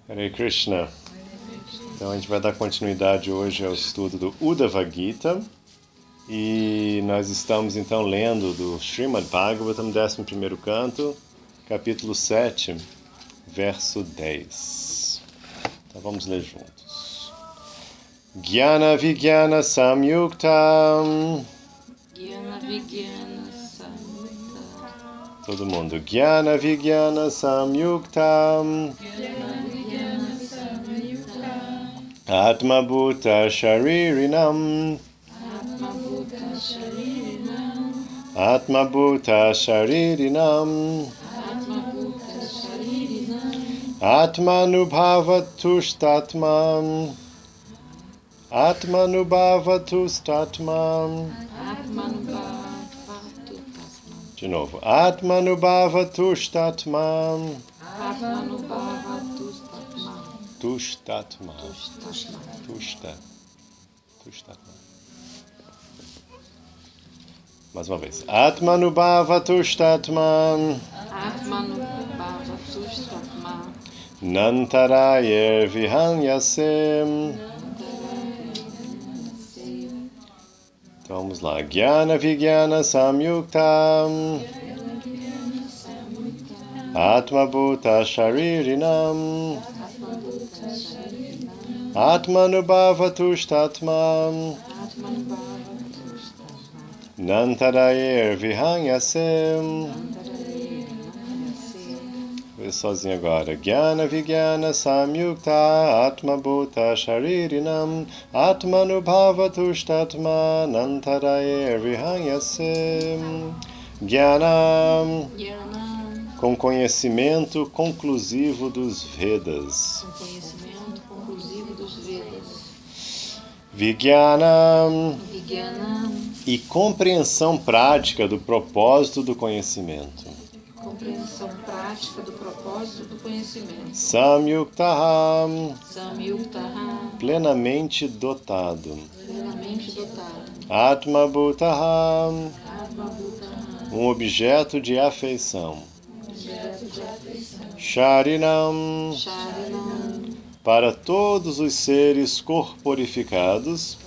Hare Krishna. Então a gente vai dar continuidade hoje ao estudo do Uddhava Gita e nós estamos então lendo do Srimad Bhagavatam, 11º canto, capítulo 7, verso 10. Então vamos ler juntos. Jnana Vijnana Samyuktam. Jnana Vijnana Samyukta. Todo mundo. Jnana Vijnana Samyuktam. Atma Bhuta Sharirinam. Atma Bhuta Sharirinam. Atmanubhavatustatmam. Atmanubhavatustatmam. De novo. Atmanubhavatustatmam. Tushtatma. Tushtatma. Mais uma vez. Atmanubhavatustatmam. Nantarayer vihanyasem. Então vamos lá. Jnana Vijnana Samyuktam. Atma Bhuta Sharirinam. Atmanubhavatustatmam. Nantarayer vihanyasem. Vê sozinho agora. Jnana Vijnana Samyukta. Atma Bhuta Sharirinam. Atmanubhavatustatma. Nantarayer vihanyasem. Jnana. Com conhecimento conclusivo dos Vedas. Vijnana. E compreensão prática do propósito do conhecimento. Samyuktaha. Plenamente dotado. Atma Bhutaha. Um objeto de afeição. Sharinam. Para todos os seres corporificados.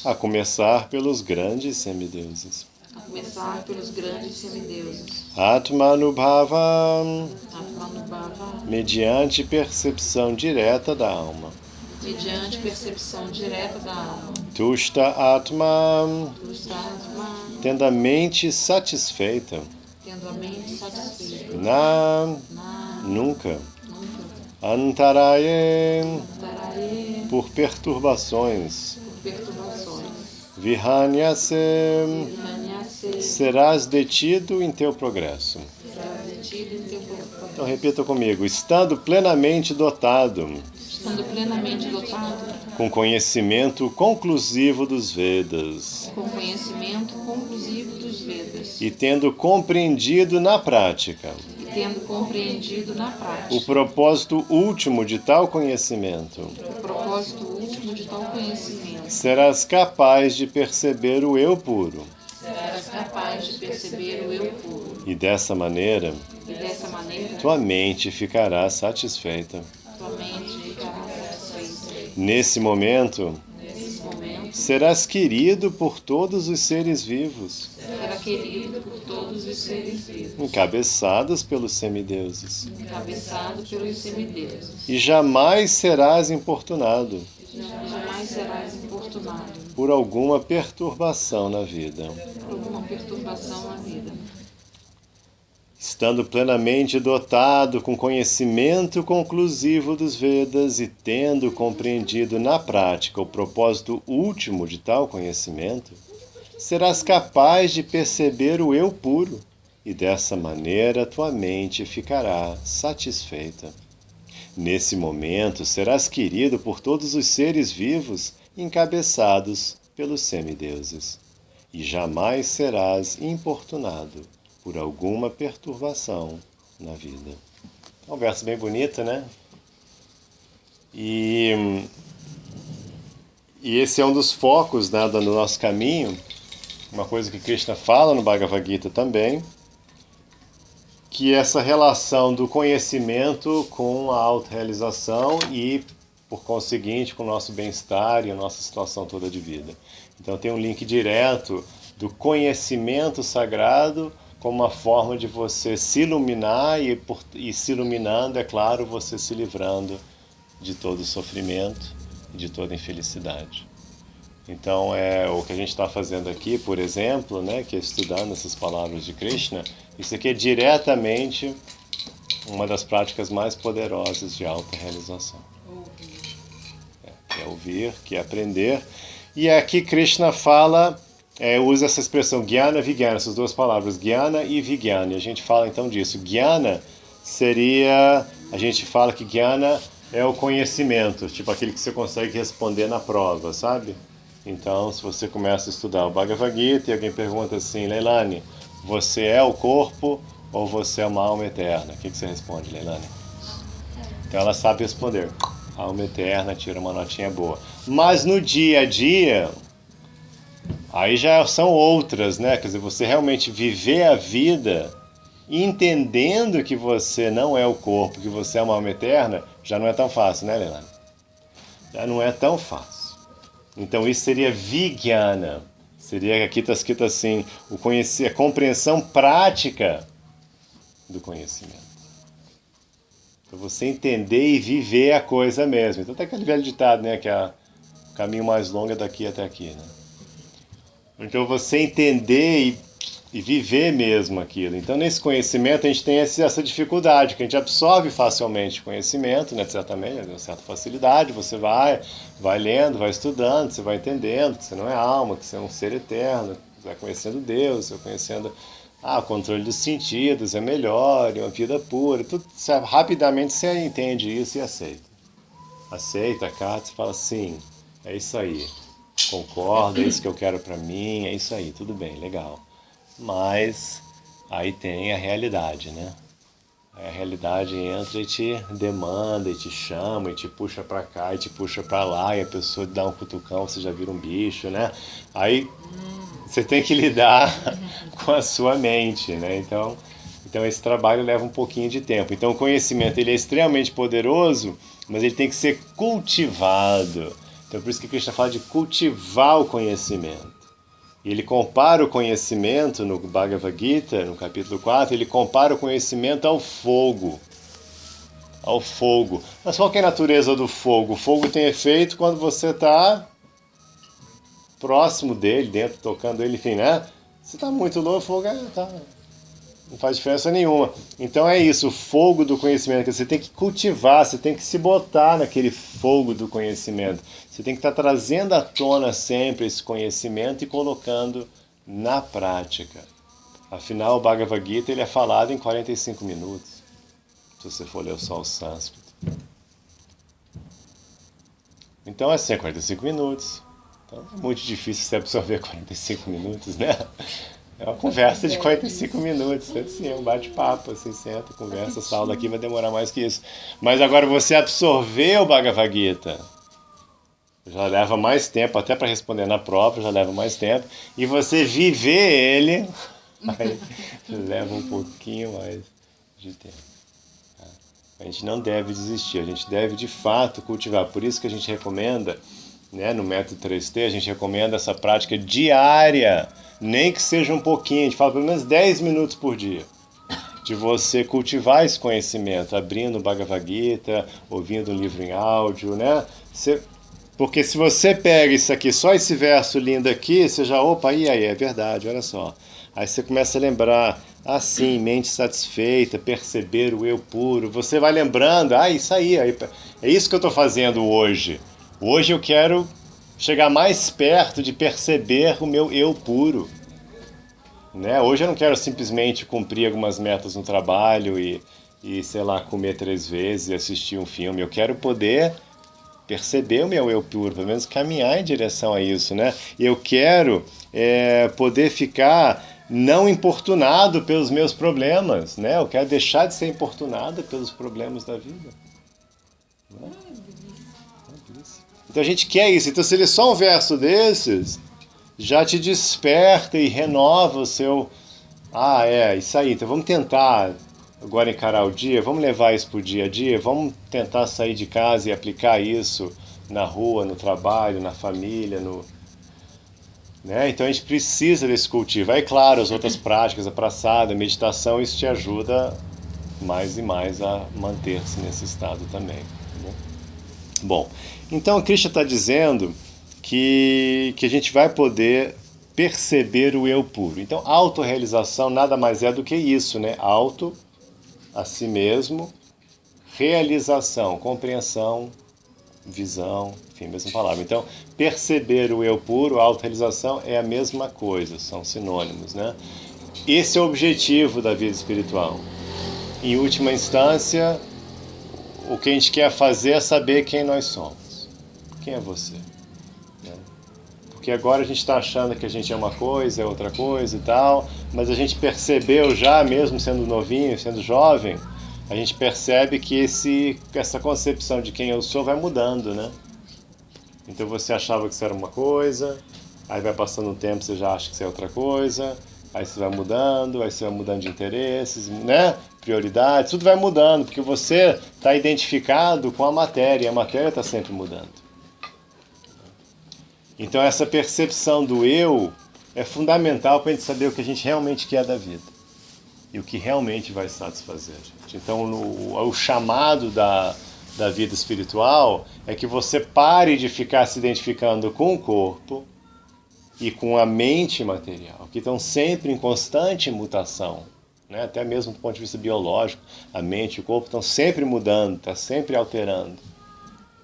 A começar pelos grandes semideuses. Atmanubhava. Mediante percepção direta da alma. Tushta Atma. Tendo a mente satisfeita. Nunca. Antaraye. Por perturbações. Vihanyasem. Serás detido em teu progresso. Então repita comigo. Estando plenamente dotado. Com conhecimento conclusivo dos Vedas. E tendo compreendido na prática. O propósito último de tal conhecimento. Serás capaz de perceber o eu puro. E dessa maneira, tua mente ficará satisfeita. Nesse momento, serás querido por todos os seres vivos. Encabeçados pelos semideuses. E jamais serás importunado. Por alguma perturbação na vida. Estando plenamente dotado com conhecimento conclusivo dos Vedas e tendo compreendido na prática o propósito último de tal conhecimento, serás capaz de perceber o eu puro, e dessa maneira tua mente ficará satisfeita. Nesse momento serás querido por todos os seres vivos, encabeçados pelos semideuses, e jamais serás importunado por alguma perturbação na vida. É um verso bem bonito, né? E esse é um dos focos, né, do nosso caminho, uma coisa que Krishna fala no Bhagavad Gita também, que essa relação do conhecimento com a autorrealização e, por conseguinte, com o nosso bem-estar e a nossa situação toda de vida. Então tem um link direto do conhecimento sagrado como uma forma de você se iluminar e se iluminando, é claro, você se livrando de todo sofrimento e de toda infelicidade. Então, o que a gente está fazendo aqui, por exemplo, né, que é estudando essas palavras de Krishna, isso aqui é diretamente uma das práticas mais poderosas de autorrealização. Que é ouvir, que é aprender. E aqui Krishna fala, usa essa expressão Jnana Vijnana, essas duas palavras, Jnana e Vijnana. E a gente fala então disso. Jnana seria, a gente fala que Jnana é o conhecimento, tipo aquele que você consegue responder na prova, sabe? Então, se você começa a estudar o Bhagavad Gita e alguém pergunta assim, Leilani, você é o corpo ou você é uma alma eterna? O que você responde, Leilani? Então ela sabe responder. Alma eterna, tira uma notinha boa. Mas no dia a dia, aí já são outras, né? Quer dizer, você realmente viver a vida entendendo que você não é o corpo, que você é uma alma eterna, já não é tão fácil, né, Leilani? Já não é tão fácil. Então isso seria Vijnana. Seria, aqui está escrito assim, a compreensão prática do conhecimento. Para você entender e viver a coisa mesmo. Então tem aquele velho ditado, né, que o caminho mais longo é daqui até aqui, né? Então você entender e viver mesmo aquilo. Então nesse conhecimento a gente tem essa dificuldade, que a gente absorve facilmente conhecimento, né, certamente, né, com certa facilidade, você vai lendo, vai estudando, você vai entendendo que você não é alma, que você é um ser eterno, você vai conhecendo Deus, você vai conhecendo o controle dos sentidos, é melhor, é uma vida pura, tudo, rapidamente você entende isso e aceita. Aceita, acata, você fala sim, é isso aí, concordo, é isso que eu quero pra mim, é isso aí, tudo bem, legal. Mas aí tem a realidade, né? A realidade entra e te demanda, e te chama, e te puxa pra cá, e te puxa pra lá, e a pessoa dá um cutucão, você já vira um bicho, né? Aí você tem que lidar com a sua mente, né? Então esse trabalho leva um pouquinho de tempo. Então o conhecimento ele é extremamente poderoso, mas ele tem que ser cultivado. Então por isso que Krishna fala de cultivar o conhecimento. E ele compara o conhecimento no Bhagavad Gita, no capítulo 4, ele compara o conhecimento ao fogo. Ao fogo. Mas qual que é a natureza do fogo? O fogo tem efeito quando você está próximo dele, dentro, tocando ele, enfim, né? Se está muito longe, o fogo não faz diferença nenhuma. Então é isso, o fogo do conhecimento, que você tem que cultivar, você tem que se botar naquele fogo do conhecimento. Você tem que estar trazendo à tona sempre esse conhecimento e colocando na prática. Afinal, o Bhagavad Gita ele é falado em 45 minutos, se você for ler só o sânscrito. Então, assim, 45 minutos. Então, é muito difícil você absorver 45 minutos, né? É uma conversa de 45 minutos, assim, é um bate-papo, assim, senta, conversa, essa aula aqui vai demorar mais que isso. Mas agora você absorver o Bhagavad Gita já leva mais tempo, até para responder na prova já leva mais tempo, e você viver ele aí leva um pouquinho mais de tempo. Tá? A gente não deve desistir, a gente deve de fato cultivar, por isso que a gente recomenda, né, no método 3T, a gente recomenda essa prática diária, nem que seja um pouquinho, a gente fala pelo menos 10 minutos por dia, de você cultivar esse conhecimento, abrindo o Bhagavad Gita, ouvindo um livro em áudio, né? Porque se você pega isso aqui, só esse verso lindo aqui, você já, opa, aí, é verdade, olha só. Aí você começa a lembrar, sim, mente satisfeita, perceber o eu puro, você vai lembrando, isso aí, é isso que eu estou fazendo hoje. Hoje eu quero chegar mais perto de perceber o meu eu puro. Né? Hoje eu não quero simplesmente cumprir algumas metas no trabalho e sei lá, comer 3 vezes e assistir um filme. Eu quero poder perceber o meu eu puro, pelo menos caminhar em direção a isso, né? Eu quero poder ficar não importunado pelos meus problemas, né? Eu quero deixar de ser importunado pelos problemas da vida. Né? Então a gente quer isso. Então se ele só um verso desses já te desperta e renova o seu... isso aí, então vamos tentar agora encarar o dia, vamos levar isso para o dia a dia, vamos tentar sair de casa e aplicar isso na rua, no trabalho, na família, né? Então a gente precisa desse cultivo. Aí, claro, as outras práticas, a praçada, a meditação, isso te ajuda mais e mais a manter-se nesse estado também. Tá bom? Bom, então o Krishna está dizendo que a gente vai poder perceber o eu puro. Então, autorrealização nada mais é do que isso, né? Auto, a si mesmo, realização, compreensão, visão, enfim, mesma palavra. Então, perceber o eu puro, a autorrealização é a mesma coisa, são sinônimos, né? Esse é o objetivo da vida espiritual. Em última instância, o que a gente quer fazer é saber quem nós somos. Quem é você? Porque agora a gente está achando que a gente é uma coisa, é outra coisa e tal, mas a gente percebeu já, mesmo sendo novinho, sendo jovem, a gente percebe que essa concepção de quem eu sou vai mudando, né? Então você achava que você era uma coisa, aí vai passando um tempo, você já acha que você é outra coisa, aí você vai mudando, de interesses, né? Prioridades, tudo vai mudando, porque você está identificado com a matéria, e a matéria está sempre mudando. Então essa percepção do eu é fundamental para a gente saber o que a gente realmente quer da vida e o que realmente vai satisfazer a gente. Então o chamado da vida espiritual é que você pare de ficar se identificando com o corpo e com a mente material, que estão sempre em constante mutação, né? Até mesmo do ponto de vista biológico, a mente e o corpo estão sempre mudando, estão sempre alterando.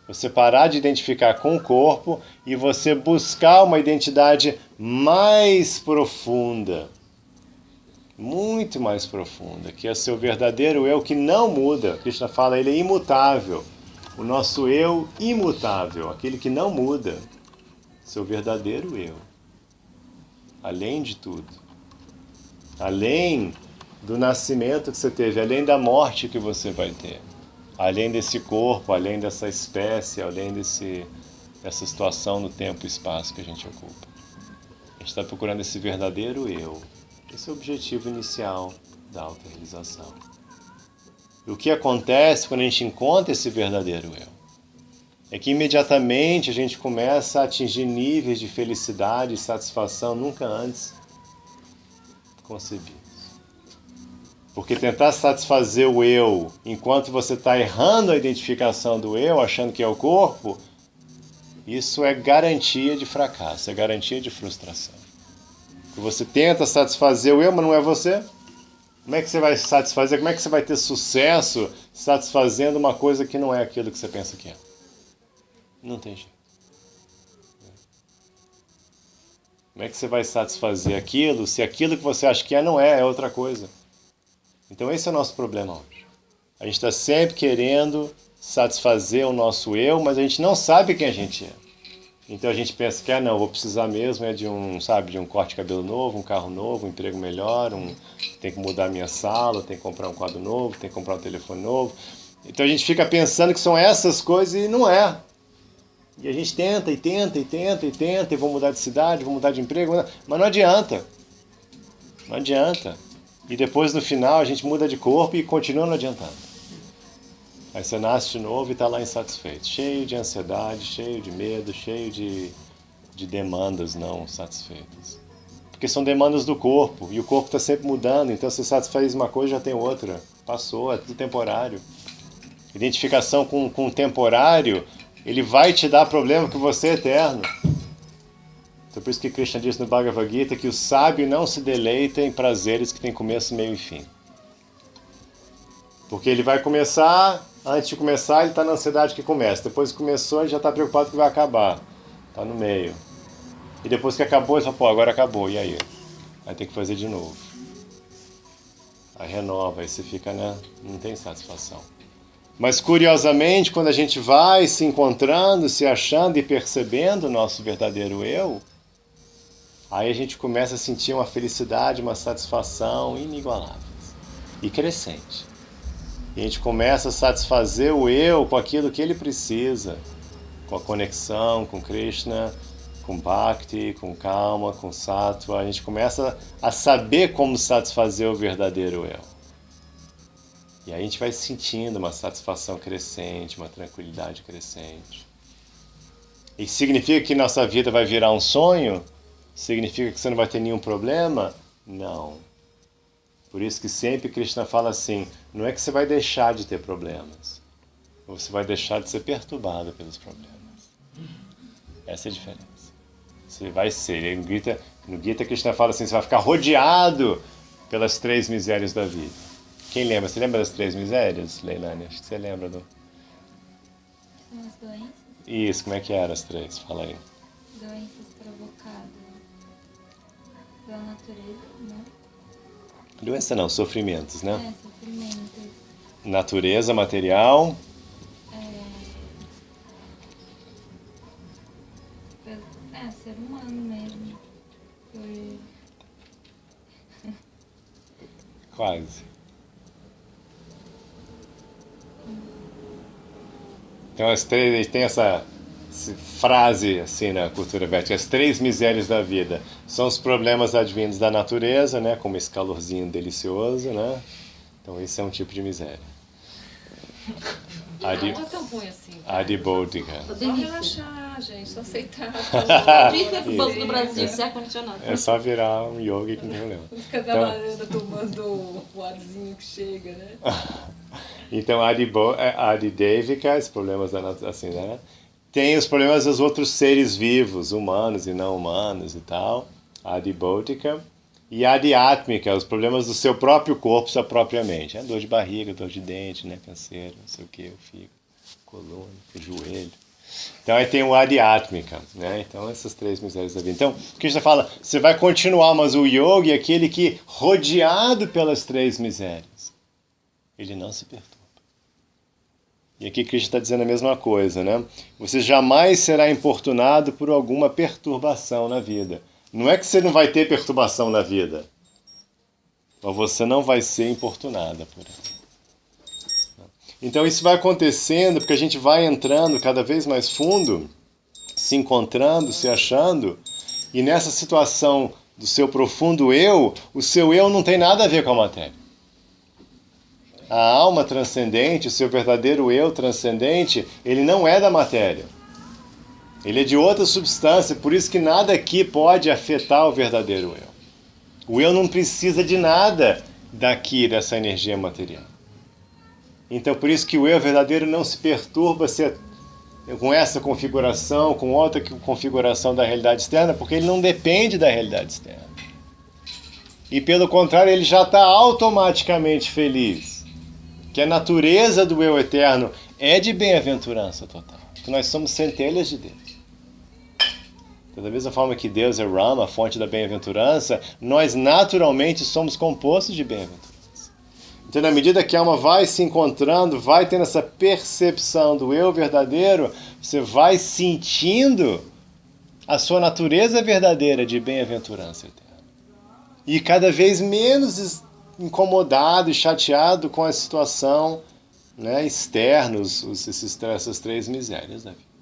Você parar de identificar com o corpo e você buscar uma identidade mais profunda, muito mais profunda, que é seu verdadeiro eu que não muda. Krishna fala, ele é imutável. O nosso eu imutável, aquele que não muda, seu verdadeiro eu. Além de tudo. Além do nascimento que você teve, além da morte que você vai ter. Além desse corpo, além dessa espécie, além dessa situação no tempo e espaço que a gente ocupa. A gente está procurando esse verdadeiro eu. Esse é o objetivo inicial da autorrealização. E o que acontece quando a gente encontra esse verdadeiro eu? É que imediatamente a gente começa a atingir níveis de felicidade e satisfação nunca antes concebidos. Porque tentar satisfazer o eu enquanto você está errando a identificação do eu, achando que é o corpo, isso é garantia de fracasso, é garantia de frustração. Porque você tenta satisfazer o eu, mas não é você. Como é que você vai satisfazer? Como é que você vai ter sucesso satisfazendo uma coisa que não é aquilo que você pensa que é? Não tem jeito. Como é que você vai satisfazer aquilo se aquilo que você acha que é não é outra coisa? Então esse é o nosso problema hoje. A gente está sempre querendo satisfazer o nosso eu, mas a gente não sabe quem a gente é. Então a gente pensa que, não, vou precisar mesmo de um corte de cabelo novo, um carro novo, um emprego melhor, tem que mudar a minha sala, tem que comprar um quadro novo, tem que comprar um telefone novo. Então a gente fica pensando que são essas coisas e não é. E a gente tenta, e vou mudar de cidade, vou mudar de emprego, mas não adianta. Não adianta. E depois no final a gente muda de corpo e continua não adiantando. Aí você nasce de novo e está lá insatisfeito, cheio de ansiedade, cheio de medo, cheio de demandas não satisfeitas. Porque são demandas do corpo, e o corpo está sempre mudando, então você satisfaz uma coisa já tem outra. Passou, é tudo temporário. Identificação com o temporário, ele vai te dar problema que você é eterno. Então por isso que Krishna diz no Bhagavad Gita que o sábio não se deleita em prazeres que têm começo, meio e fim. Porque ele vai começar, antes de começar ele está na ansiedade que começa. Depois que começou ele já está preocupado que vai acabar. Está no meio. E depois que acabou ele fala, agora acabou, e aí? Aí tem que fazer de novo. Aí renova, aí você fica, não tem satisfação. Mas curiosamente, quando a gente vai se encontrando, se achando e percebendo o nosso verdadeiro eu, aí a gente começa a sentir uma felicidade, uma satisfação inigualáveis e crescente. E a gente começa a satisfazer o eu com aquilo que ele precisa, com a conexão com Krishna, com Bhakti, com calma, com Sattva. A gente começa a saber como satisfazer o verdadeiro eu. E aí a gente vai sentindo uma satisfação crescente, uma tranquilidade crescente. E significa que nossa vida vai virar um sonho? Significa que você não vai ter nenhum problema? Não. Por isso que sempre Krishna fala assim, não é que você vai deixar de ter problemas, você vai deixar de ser perturbado pelos problemas. Essa é a diferença. Você vai ser, no Gita Krishna fala assim, você vai ficar rodeado pelas 3 misérias da vida. Quem lembra? Você lembra das 3 misérias, Leilani? Acho que você lembra do... São as doenças? Isso, como é que eram as 3? Fala aí. Doenças provocadas pela natureza, né? Doença não, sofrimentos, né? Sofrimentos. Natureza, material. Ser humano mesmo. Quase. Então as 3, tem essa frase assim na cultura védica, as 3 misérias da vida são os problemas advindos da natureza, né, como esse calorzinho delicioso, né? Então esse é um tipo de miséria. Não é tão ruim assim. Adibodhika. Só relaxar, gente, só aceitar. Dica do povo do Brasil, ser ar-condicionado. É só virar um yogi que não tem problema. Fica da varanda tomando o arzinho que chega, né? Então, Adidevika, os problemas da natureza, assim, né? Tem os problemas dos outros seres vivos, humanos e não humanos e tal. Adibodhika. E Adhyatmika, os problemas do seu próprio corpo, sua própria mente. Dor de barriga, dor de dente, né? Canseiro, não sei o que, o fígado, coluna, o joelho. Então aí tem o Adhyatmika, né? Então essas 3 misérias da vida. Então, o Krishna fala, você vai continuar, mas o yogi é aquele que, rodeado pelas 3 misérias, ele não se perturba. E aqui Krishna está dizendo a mesma coisa, né? Você jamais será importunado por alguma perturbação na vida. Não é que você não vai ter perturbação na vida, mas você não vai ser importunada por ela. Então isso vai acontecendo porque a gente vai entrando cada vez mais fundo, se encontrando, se achando, e nessa situação do seu profundo eu, o seu eu não tem nada a ver com a matéria. A alma transcendente, o seu verdadeiro eu transcendente, ele não é da matéria. Ele é de outra substância, por isso que nada aqui pode afetar o verdadeiro eu. O eu não precisa de nada daqui, dessa energia material. Então, por isso que o eu verdadeiro não se perturba com essa configuração, com outra configuração da realidade externa, porque ele não depende da realidade externa. E, pelo contrário, ele já está automaticamente feliz. Que a natureza do eu eterno é de bem-aventurança total. Que nós somos centelhas de Deus. Da mesma forma que Deus é Rama, a fonte da bem-aventurança, nós naturalmente somos compostos de bem-aventurança. Então, na medida que a alma vai se encontrando, vai tendo essa percepção do eu verdadeiro, você vai sentindo a sua natureza verdadeira de bem-aventurança eterna. E cada vez menos incomodado e chateado com a situação, né, externa, essas 3 misérias da vida.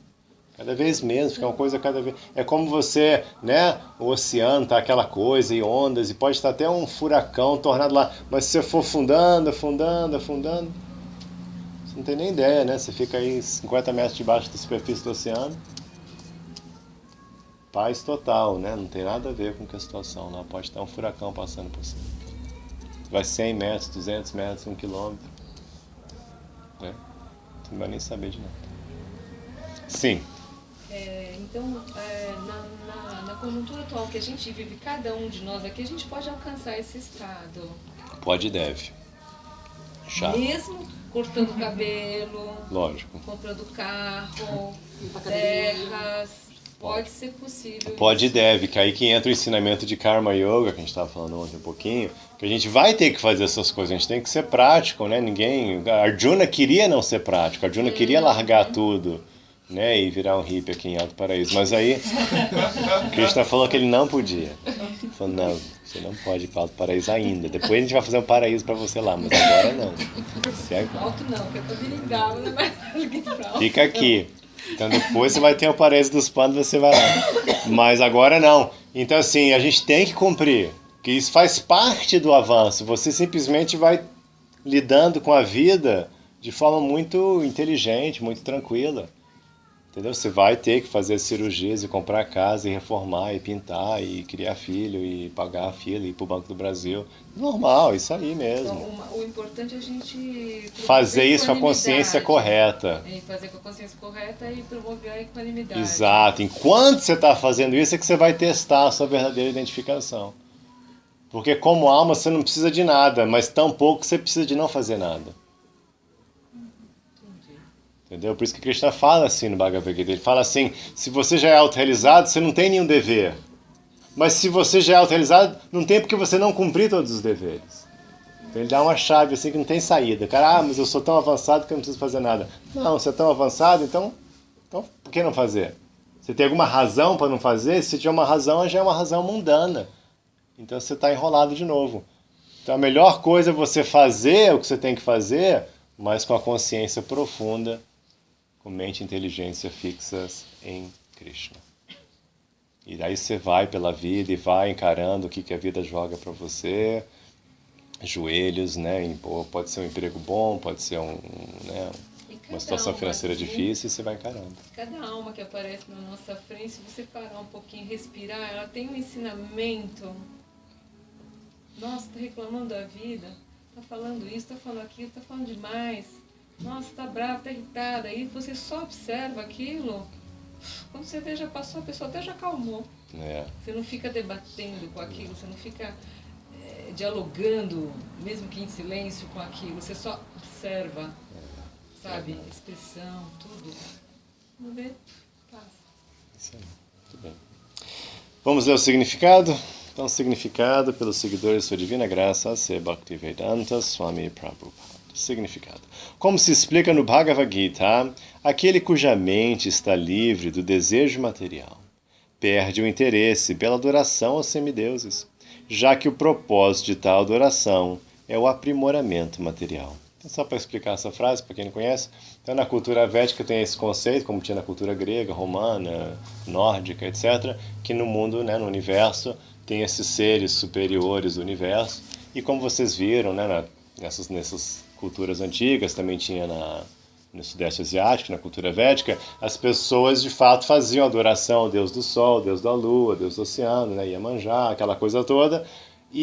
Cada vez menos, fica uma coisa cada vez... É como você, né, o oceano tá aquela coisa, e ondas, e pode estar até um furacão, tornado lá, mas se você for afundando, você não tem nem ideia, né? Você fica aí 50 metros debaixo da superfície do oceano, paz total, né? Não tem nada a ver com a situação lá, pode estar um furacão passando por cima. Vai 100 metros, 200 metros, 1 quilômetro, né? Você não vai nem saber de nada. Sim. Então, na conjuntura atual que a gente vive, cada um de nós aqui, a gente pode alcançar esse estado. Pode e deve. Chato. Mesmo cortando o cabelo, Lógico. comprando carro, terras, pode ser possível. Pode e deve, que aí que entra o ensinamento de Karma Yoga, que a gente estava falando ontem um pouquinho, que a gente vai ter que fazer essas coisas, a gente tem que ser prático, né? Arjuna queria não ser prático, Arjuna queria largar tudo, né, e virar um hippie aqui em Alto Paraíso, mas aí Krishna falou que ele não podia. Ele falou, não, você não pode ir para Alto Paraíso ainda, depois a gente vai fazer um paraíso para você lá, mas agora não. Alto não, porque eu tô viringado, né? Fica aqui. Então depois você vai ter o paraíso dos pandas, você vai lá. Mas agora não. Então assim, a gente tem que cumprir, que isso faz parte do avanço. Você simplesmente vai lidando com a vida de forma muito inteligente, muito tranquila. Entendeu? Você vai ter que fazer cirurgias e comprar casa e reformar e pintar e criar filho e pagar a filha e ir pro Banco do Brasil. Normal, isso aí mesmo. Então, o importante é a gente Fazer isso com a consciência correta. E fazer com a consciência correta e promover a equanimidade. Exato. Enquanto você está fazendo isso é que você vai testar a sua verdadeira identificação. Porque como alma você não precisa de nada, mas tampouco você precisa de não fazer nada. Entendeu? Por isso que Krishna fala assim no Bhagavad Gita. Ele fala assim, se você já é autorrealizado, você não tem nenhum dever. Mas se você já é autorrealizado, não tem porque você não cumprir todos os deveres. Então ele dá uma chave assim que não tem saída. Cara, mas eu sou tão avançado que eu não preciso fazer nada. Não, você é tão avançado, então por que não fazer? Você tem alguma razão para não fazer? Se tiver uma razão, já é uma razão mundana. Então você está enrolado de novo. Então a melhor coisa é você fazer o que você tem que fazer, mas com a consciência profunda, com mente e inteligência fixas em Krishna. E daí você vai pela vida e vai encarando o que a vida joga para você, joelhos, né? Pode ser um emprego bom, pode ser uma situação financeira difícil, e você vai encarando. Cada alma que aparece na nossa frente, se você parar um pouquinho e respirar, ela tem um ensinamento. Nossa, tá reclamando da vida, tá falando isso, tá falando aquilo, tá falando demais. Nossa, tá brava, tá irritada. Aí você só observa aquilo. Quando você vê, já passou, a pessoa até já acalmou. É. Você não fica debatendo com aquilo, você não fica dialogando, mesmo que em silêncio, com aquilo. Você só observa, sabe? Expressão, tudo. Vamos ver, passa. Isso aí, muito bem. Vamos ler o significado? Então, significado pelos seguidores de sua divina graça, C. Bhaktivedanta Swami Prabhupada. Significado. Como se explica no Bhagavad Gita, aquele cuja mente está livre do desejo material perde o interesse pela adoração aos semideuses, já que o propósito de tal adoração é o aprimoramento material. Então, só para explicar essa frase, para quem não conhece, então na cultura védica tem esse conceito, como tinha na cultura grega, romana, nórdica, etc., que no mundo, né, no universo, tem esses seres superiores do universo, e como vocês viram, né, nessas culturas antigas, também tinha no Sudeste Asiático, na cultura védica, as pessoas de fato faziam adoração ao Deus do Sol, Deus da Lua, Deus do Oceano, né, Iemanjá, aquela coisa toda.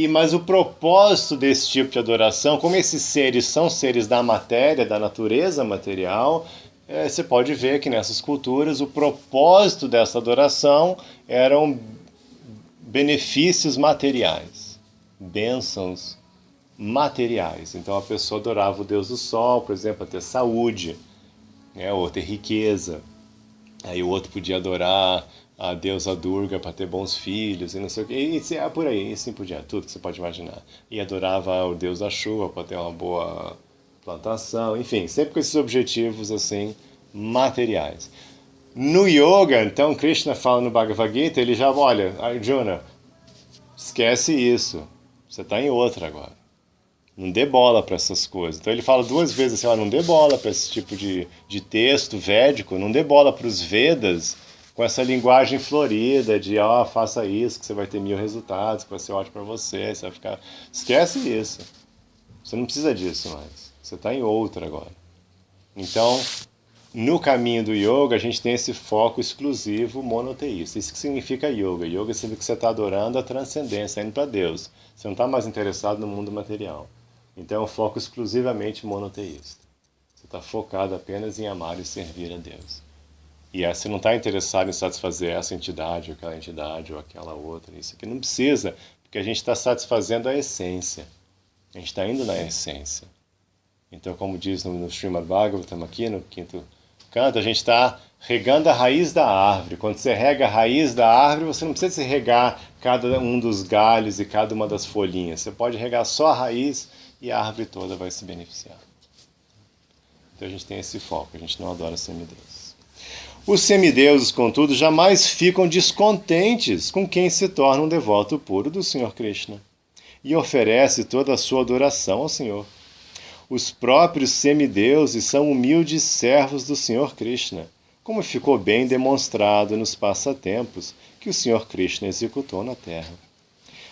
Mas o propósito desse tipo de adoração, como esses seres são seres da matéria, da natureza material, você pode ver que nessas culturas o propósito dessa adoração eram benefícios materiais, bênçãos materiais. Então a pessoa adorava o Deus do Sol, por exemplo, para ter saúde, né, ou ter riqueza. Aí o outro podia adorar a deusa Durga para ter bons filhos e não sei o que, e por aí, e assim por diante, tudo que você pode imaginar. E adorava o Deus da chuva para ter uma boa plantação, enfim, sempre com esses objetivos assim materiais. No yoga, então, Krishna fala no Bhagavad Gita, ele já, olha, Arjuna, esquece isso, você está em outra agora. Não dê bola para essas coisas. Então ele fala duas vezes assim, não dê bola para esse tipo de texto védico, não dê bola para os Vedas com essa linguagem florida de faça isso, que você vai ter 1000 resultados, que vai ser ótimo para você, vai ficar... Esquece isso. Você não precisa disso mais. Você está em outra agora. Então, no caminho do yoga, a gente tem esse foco exclusivo monoteísta. Isso que significa yoga. Yoga significa que você está adorando a transcendência, indo para Deus. Você não está mais interessado no mundo material. Então é um foco exclusivamente monoteísta. Você está focado apenas em amar e servir a Deus. E você não está interessado em satisfazer essa entidade, ou aquela outra. Isso aqui não precisa, porque a gente está satisfazendo a essência. A gente está indo na essência. Então, como diz no Srimad Bhagavatam aqui, no 5º canto, a gente está regando a raiz da árvore. Quando você rega a raiz da árvore, você não precisa regar cada um dos galhos e cada uma das folhinhas. Você pode regar só a raiz e a árvore toda vai se beneficiar. Então a gente tem esse foco, a gente não adora semideuses. Os semideuses, contudo, jamais ficam descontentes com quem se torna um devoto puro do Senhor Krishna e oferece toda a sua adoração ao Senhor. Os próprios semideuses são humildes servos do Senhor Krishna, como ficou bem demonstrado nos passatempos que o Senhor Krishna executou na Terra.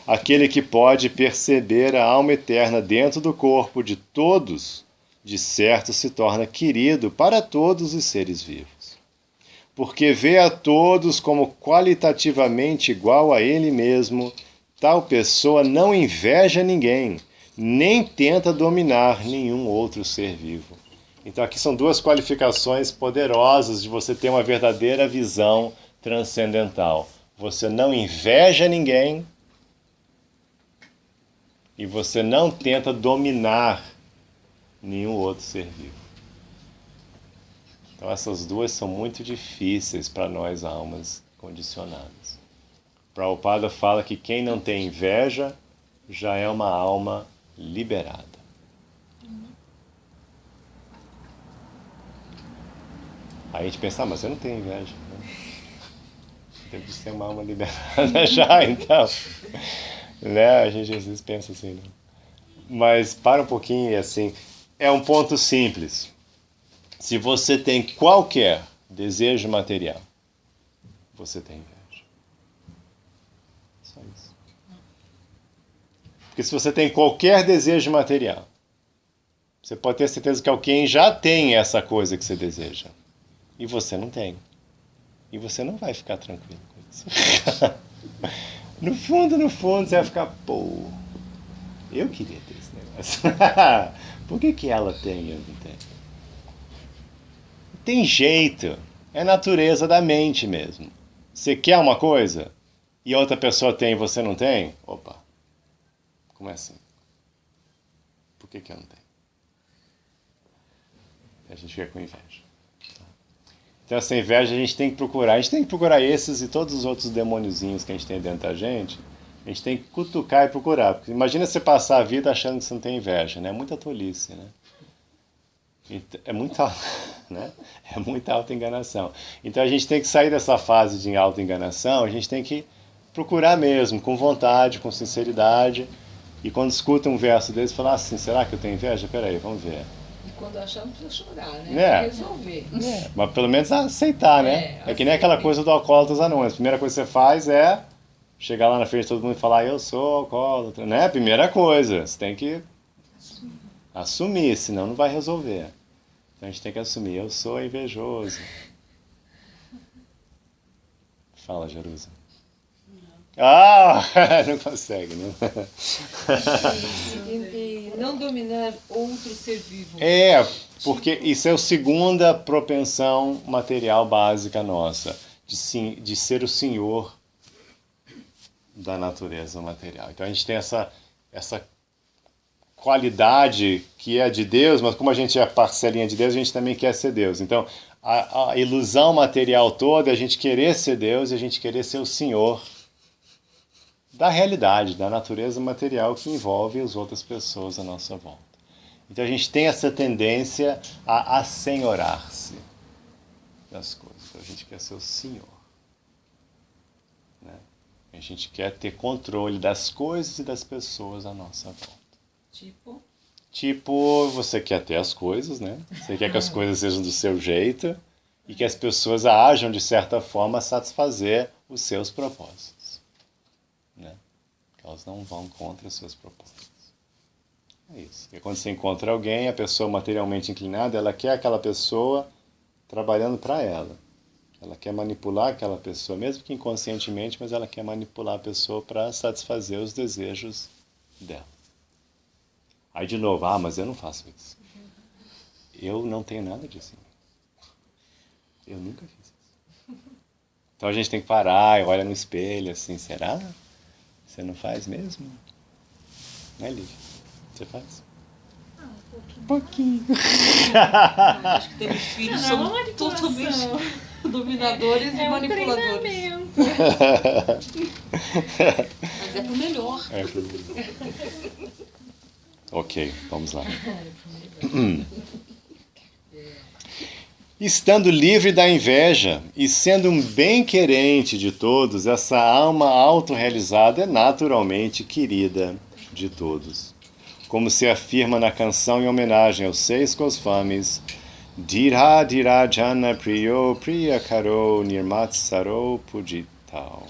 aquele que pode perceber a alma eterna dentro do corpo de todos, de certo se torna querido para todos os seres vivos. Porque vê a todos como qualitativamente igual a ele mesmo, tal pessoa não inveja ninguém, nem tenta dominar nenhum outro ser vivo. Então aqui são duas qualificações poderosas de você ter uma verdadeira visão transcendental. Você não inveja ninguém e você não tenta dominar nenhum outro ser vivo. Então essas duas são muito difíceis para nós almas condicionadas. Prabhupada fala que quem não tem inveja já é uma alma liberada. Aí a gente pensa, mas eu não tenho inveja. Né? Deve ser uma alma liberada já, então. Né? A gente às vezes pensa assim, né? Mas para um pouquinho e assim, é um ponto simples. Se você tem qualquer desejo material, você tem inveja. Só isso. Porque se você tem qualquer desejo material, você pode ter certeza que alguém já tem essa coisa que você deseja. E você não tem. E você não vai ficar tranquilo com isso. No fundo, você vai ficar, pô, eu queria ter esse negócio. Por que ela tem e eu não tenho? Tem jeito. É natureza da mente mesmo. Você quer uma coisa e outra pessoa tem e você não tem? Opa. Como é assim? Por que eu não tenho? A gente fica com inveja. Então essa inveja a gente tem que procurar. A gente tem que procurar esses e todos os outros demôniozinhos que a gente tem dentro da gente. A gente tem que cutucar e procurar. Porque imagina você passar a vida achando que você não tem inveja, né? É muita tolice, né? É muita, né? É muita autoenganação. Então a gente tem que sair dessa fase de autoenganação, a gente tem que procurar mesmo, com vontade, com sinceridade. E quando escuta um verso desse, falar assim, será que eu tenho inveja? Peraí, vamos ver. E quando achar, não precisa chorar, né? É. Resolver. É, mas pelo menos aceitar, né? É que nem aquela coisa do Alcoólatras Anônimos. A primeira coisa que você faz é chegar lá na frente de todo mundo e falar, eu sou alcoólatra, né? Primeira coisa, você tem que assumir, senão não vai resolver. Então a gente tem que assumir, eu sou invejoso. Fala, Jerusa. Ah, não consegue, né? E não dominar outro ser vivo. É, porque isso é a segunda propensão material básica nossa, de ser o senhor da natureza material. Então a gente tem essa qualidade que é de Deus, mas como a gente é parcelinha de Deus, a gente também quer ser Deus. Então a ilusão material toda é a gente querer ser Deus e a gente querer ser o senhor da realidade, da natureza material que envolve as outras pessoas à nossa volta. Então a gente tem essa tendência a assenhorar-se das coisas. Então a gente quer ser o senhor. Né? A gente quer ter controle das coisas e das pessoas à nossa volta. Tipo, você quer ter as coisas, né? Você quer que as coisas sejam do seu jeito e que as pessoas ajam de certa forma a satisfazer os seus propósitos. Né? Elas não vão contra os seus propósitos. É isso. E quando você encontra alguém, a pessoa materialmente inclinada, ela quer aquela pessoa trabalhando para ela. Ela quer manipular aquela pessoa, mesmo que inconscientemente, mas ela quer manipular a pessoa para satisfazer os desejos dela. Aí de novo, mas eu não faço isso. Eu não tenho nada disso. Eu nunca fiz isso. Então a gente tem que parar e olha no espelho assim, será? Você não faz mesmo? Não é, Lívia? Você faz? Um pouquinho. Acho que temos filhos são totalmente dominadores e manipuladores. Mas é pro melhor. É pro melhor. Ok, vamos lá. Estando livre da inveja e sendo um bem-querente de todos, essa alma autorrealizada é naturalmente querida de todos. Como se afirma na canção em homenagem aos 6 Goswamis, Dhira Dhira Jana Priyo Priya Karo Nirmatsaro Pujitao.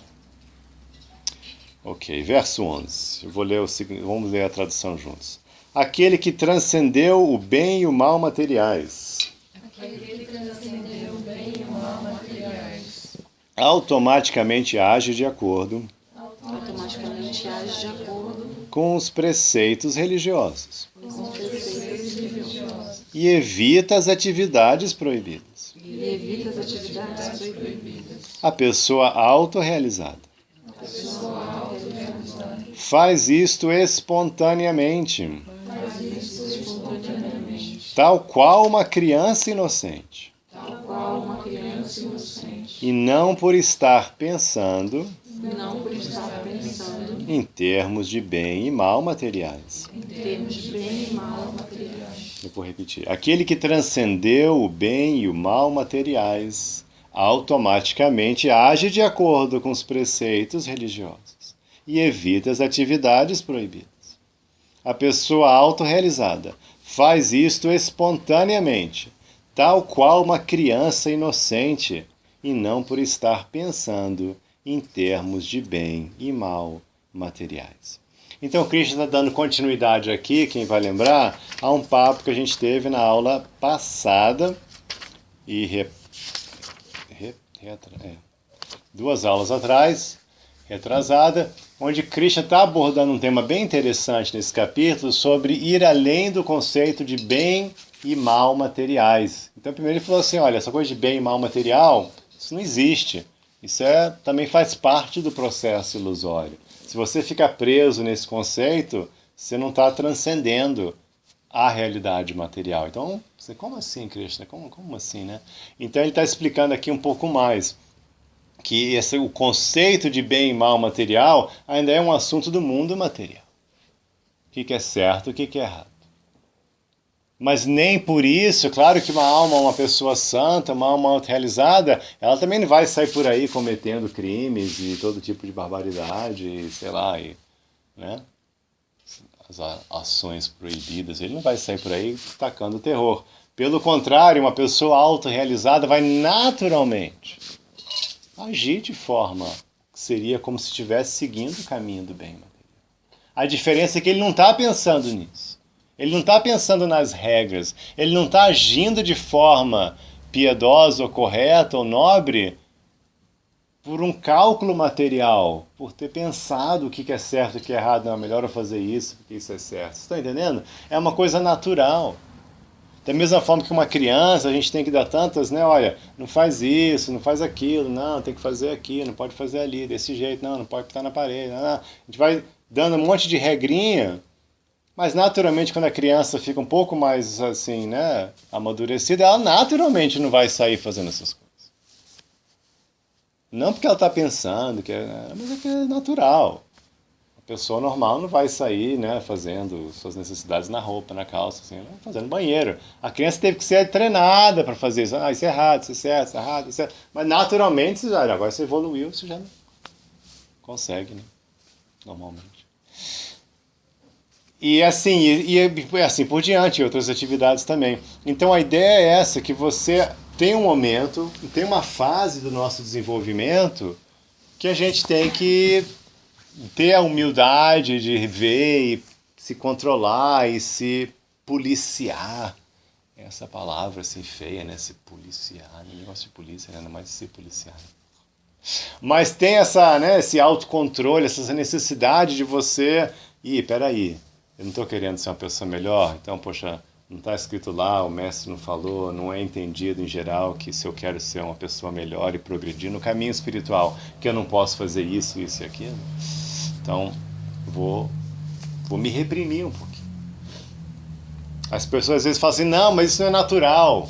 Ok, verso 11. Eu vou ler o seguinte, vamos ler a tradução juntos. Aquele que transcendeu o bem e o mal materiais. Aquele que transcendeu o bem e o mal materiais. Automaticamente age de acordo Automaticamente age de acordo com os preceitos religiosos com os preceitos religiosos e evita as atividades proibidas. e evita as atividades proibidas. A pessoa autorrealizada faz isto espontaneamente, tal qual uma criança inocente, Qual uma criança inocente, e não por estar pensando não por estar pensando em termos de bem e mal materiais. em termos de bem e mal materiais. Eu vou repetir. Aquele que transcendeu o bem e o mal materiais automaticamente age de acordo com os preceitos religiosos e evita as atividades proibidas. A pessoa autorrealizada faz isto espontaneamente, tal qual uma criança inocente, e não por estar pensando em termos de bem e mal materiais. Então, Krishna está dando continuidade aqui, quem vai lembrar, a um papo que a gente teve na aula passada, e duas aulas atrás, retrasada, onde Krishna está abordando um tema bem interessante nesse capítulo sobre ir além do conceito de bem e mal materiais. Então, primeiro ele falou assim, olha, essa coisa de bem e mal material, isso não existe. Isso também faz parte do processo ilusório. Se você ficar preso nesse conceito, você não está transcendendo a realidade material. Então, como assim, Krishna? Como assim, né? Então ele está explicando aqui um pouco mais que o conceito de bem e mal material ainda é um assunto do mundo material. O que é certo, o que é errado. Mas nem por isso, claro que uma alma, uma pessoa santa, uma alma autorrealizada, ela também não vai sair por aí cometendo crimes e todo tipo de barbaridade, sei lá, né? As ações proibidas. Ele não vai sair por aí tacando terror. Pelo contrário, uma pessoa autorrealizada vai naturalmente agir de forma que seria como se estivesse seguindo o caminho do bem material. A diferença é que ele não está pensando nisso. Ele não está pensando nas regras. Ele não está agindo de forma piedosa ou correta ou nobre por um cálculo material, por ter pensado o que é certo e o que é errado. Não, é melhor eu fazer isso porque isso é certo. Você está entendendo? É uma coisa natural. Da mesma forma que uma criança, a gente tem que dar tantas, né? Olha, não faz isso, não faz aquilo, não, tem que fazer aqui, não pode fazer ali, desse jeito, não pode estar na parede. Não. A gente vai dando um monte de regrinha, mas naturalmente quando a criança fica um pouco mais assim, né, amadurecida, ela naturalmente não vai sair fazendo essas coisas. Não porque ela está pensando, mas é que é natural. A pessoa normal não vai sair, né, fazendo suas necessidades na roupa, na calça, assim, fazendo banheiro. A criança teve que ser treinada para fazer isso. Isso é errado, isso é certo, isso é errado, isso é... Mas naturalmente, agora você evoluiu, você já consegue, né? Normalmente. E assim, e assim por diante, outras atividades também. Então a ideia é essa, que você tem um momento, tem uma fase do nosso desenvolvimento que a gente tem que ter a humildade de ver e se controlar e se policiar. Essa palavra assim feia, né? Se policiar. Ninguém gosta de polícia, né? Ainda mais de se policiar. Mas tem essa, né, esse autocontrole, essa necessidade de você... peraí, eu não estou querendo ser uma pessoa melhor, então, poxa, não está escrito lá, o mestre não falou, não é entendido em geral que se eu quero ser uma pessoa melhor e progredir no caminho espiritual, que eu não posso fazer isso, isso e aquilo. Então, vou me reprimir um pouquinho. As pessoas às vezes falam assim, não, mas isso não é natural.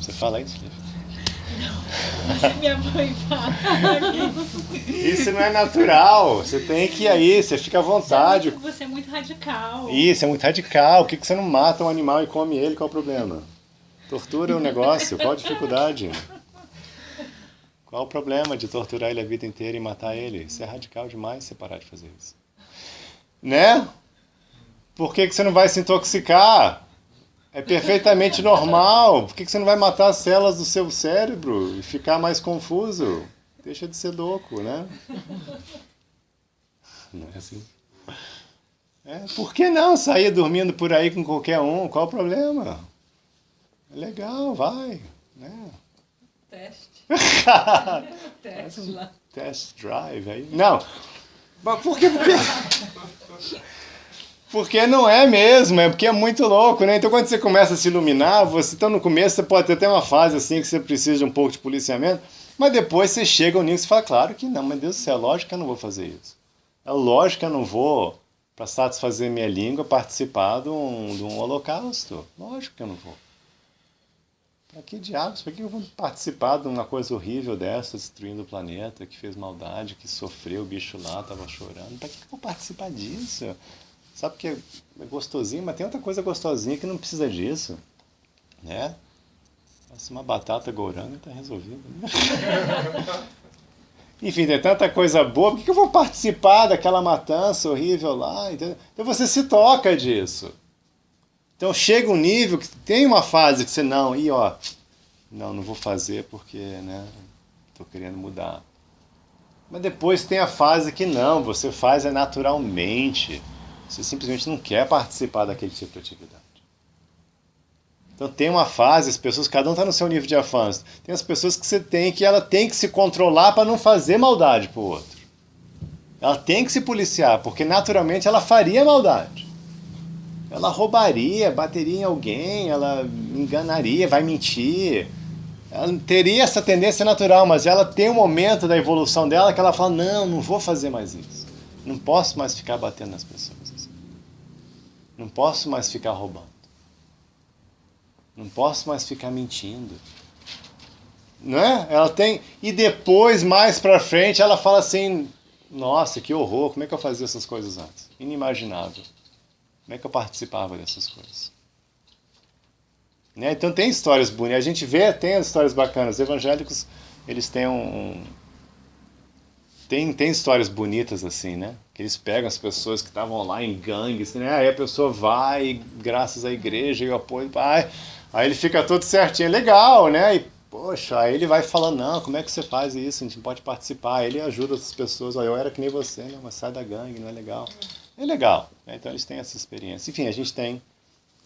Você fala isso, Lívia? Não, minha mãe fala. Isso não é natural. Você tem que ir aí, você fica à vontade. Você é muito radical. Isso, é muito radical. Por que você não mata um animal e come ele? Qual é o problema? Tortura é um negócio, qual a dificuldade? Qual o problema de torturar ele a vida inteira e matar ele? Isso é radical demais você parar de fazer isso. Né? Por que você não vai se intoxicar? É perfeitamente normal. Por que você não vai matar as células do seu cérebro e ficar mais confuso? Deixa de ser louco, né? Não é assim? Por que não sair dormindo por aí com qualquer um? Qual o problema? É legal, vai. Né? Teste. Teste lá. Test drive aí. Não. Mas por quê? Porque não é mesmo, é porque é muito louco, né? Então quando você começa a se iluminar, então no começo você pode ter até uma fase assim que você precisa de um pouco de policiamento, mas depois você chega ao nível e fala, claro que não, mas Deus do céu, é lógico que eu não vou fazer isso. É lógico que eu não vou, para satisfazer minha língua, participar de um holocausto. Lógico que eu não vou. Para que diabos? Para que eu vou participar de uma coisa horrível dessa, destruindo o planeta, que fez maldade, que sofreu, o bicho lá estava chorando? Para que eu vou participar disso? Sabe que é gostosinho, mas tem outra coisa gostosinha que não precisa disso, né? Nossa, uma batata goranga está resolvido, né? Enfim, tem tanta coisa boa, por que eu vou participar daquela matança horrível lá? Então você se toca disso. Então chega um nível que tem uma fase que você não vou fazer porque, né, estou querendo mudar. Mas depois tem a fase que não, você faz naturalmente. Você simplesmente não quer participar daquele tipo de atividade. Então tem uma fase, as pessoas, cada um está no seu nível de avanço. Tem as pessoas que ela tem que se controlar para não fazer maldade para o outro. Ela tem que se policiar, porque naturalmente ela faria maldade. Ela roubaria, bateria em alguém, ela enganaria, vai mentir. Ela teria essa tendência natural, mas ela tem um momento da evolução dela que ela fala, não vou fazer mais isso. Não posso mais ficar batendo nas pessoas. Não posso mais ficar roubando. Não posso mais ficar mentindo. Não é? Ela tem... E depois, mais pra frente, ela fala assim, nossa, que horror, como é que eu fazia essas coisas antes? Inimaginável. Como é que eu participava dessas coisas? Né? Então tem histórias bonitas. A gente vê, tem as histórias bacanas. Os evangélicos, eles têm Tem histórias bonitas assim, né? Que eles pegam as pessoas que estavam lá em gangues, né? Aí a pessoa vai, graças à igreja e o apoio, aí ele fica todo certinho, legal, né? E, poxa, aí ele vai falando, não, como é que você faz isso? A gente não pode participar. Aí ele ajuda as pessoas, olha, eu era que nem você, né? Mas sai da gangue, não é legal. É legal, né? Então eles têm essa experiência. Enfim, a gente tem.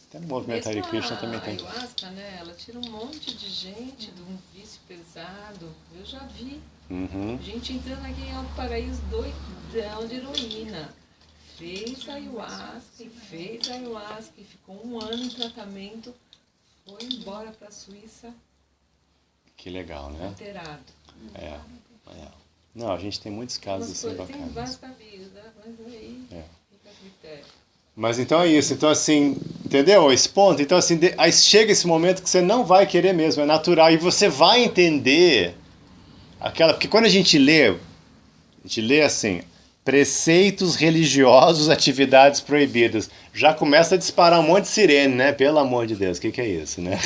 Até no movimento Hare Krishna também tem. A ayahuasca, né? Ela tira um monte de gente de um vício pesado. Eu já vi. Gente entrando aqui em Alto Paraíso doidão de heroína. Fez ayahuasca e ficou 1 ano em tratamento. Foi embora para a Suíça. Que legal, né? Alterado. É. Não, a gente tem muitos casos assim bacanas. Tem vários caminhos, né? Mas aí fica a critério. Mas então é isso. Então assim, entendeu? Esse ponto. Então assim, aí chega esse momento que você não vai querer mesmo, é natural. E você vai entender porque quando a gente lê assim, preceitos religiosos, atividades proibidas, já começa a disparar um monte de sirene, né? Pelo amor de Deus, o que é isso, né?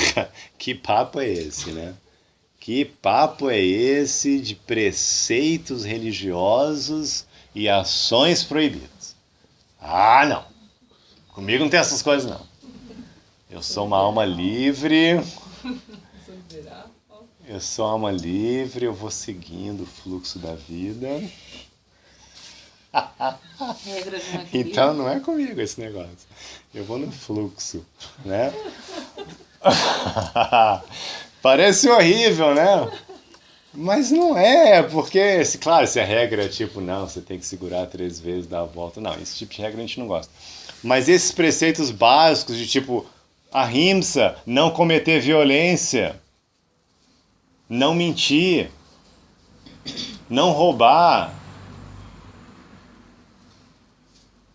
Que papo é esse, né? Que papo é esse de preceitos religiosos e ações proibidas? Ah, não. Comigo não tem essas coisas, não. Eu sou uma alma livre. Eu sou alma livre, eu vou seguindo o fluxo da vida. Regra de uma Então não é comigo esse negócio. Eu vou no fluxo, né? Parece horrível, né? Mas não é, porque, claro, se a regra é tipo, não, você tem que segurar 3 vezes, dar a volta. Não, esse tipo de regra a gente não gosta. Mas esses preceitos básicos de tipo, ahimsa, não cometer violência, não mentir, não roubar.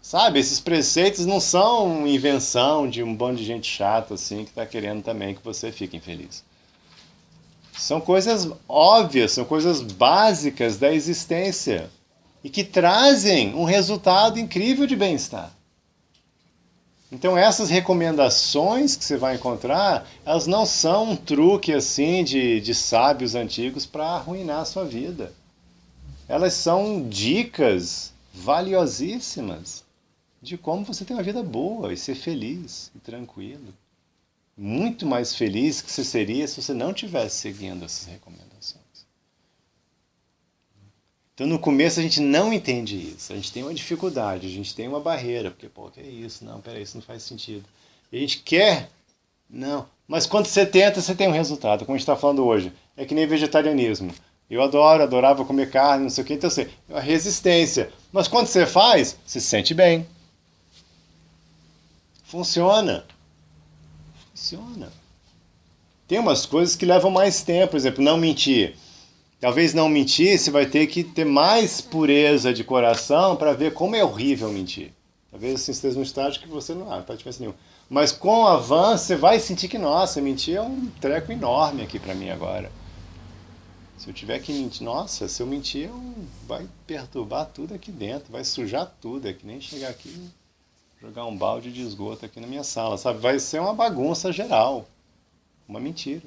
Sabe, esses preceitos não são invenção de um bando de gente chata assim que está querendo também que você fique infeliz. São coisas óbvias, são coisas básicas da existência e que trazem um resultado incrível de bem-estar. Então essas recomendações que você vai encontrar, elas não são um truque assim de sábios antigos para arruinar a sua vida. Elas são dicas valiosíssimas de como você ter uma vida boa e ser feliz e tranquilo. Muito mais feliz que você seria se você não estivesse seguindo essas recomendações. Então, no começo, a gente não entende isso. A gente tem uma dificuldade, a gente tem uma barreira. Porque, pô, que é isso? Não, peraí, isso não faz sentido. E a gente quer... Não. Mas quando você tenta, você tem um resultado. Como a gente está falando hoje. É que nem vegetarianismo. Eu adorava comer carne, não sei o quê. Então, assim, é uma resistência. Mas quando você faz, você se sente bem. Funciona. Funciona. Tem umas coisas que levam mais tempo. Por exemplo, não mentir. Talvez não mentir, você vai ter que ter mais pureza de coração para ver como é horrível mentir. Talvez assim esteja num estágio que você não faz diferença nenhuma. Mas com o avanço, você vai sentir que, nossa, mentir é um treco enorme aqui para mim agora. Se eu tiver que mentir, nossa, se eu mentir, vai perturbar tudo aqui dentro, vai sujar tudo, é que nem chegar aqui e jogar um balde de esgoto aqui na minha sala, sabe? Vai ser uma bagunça geral, uma mentira.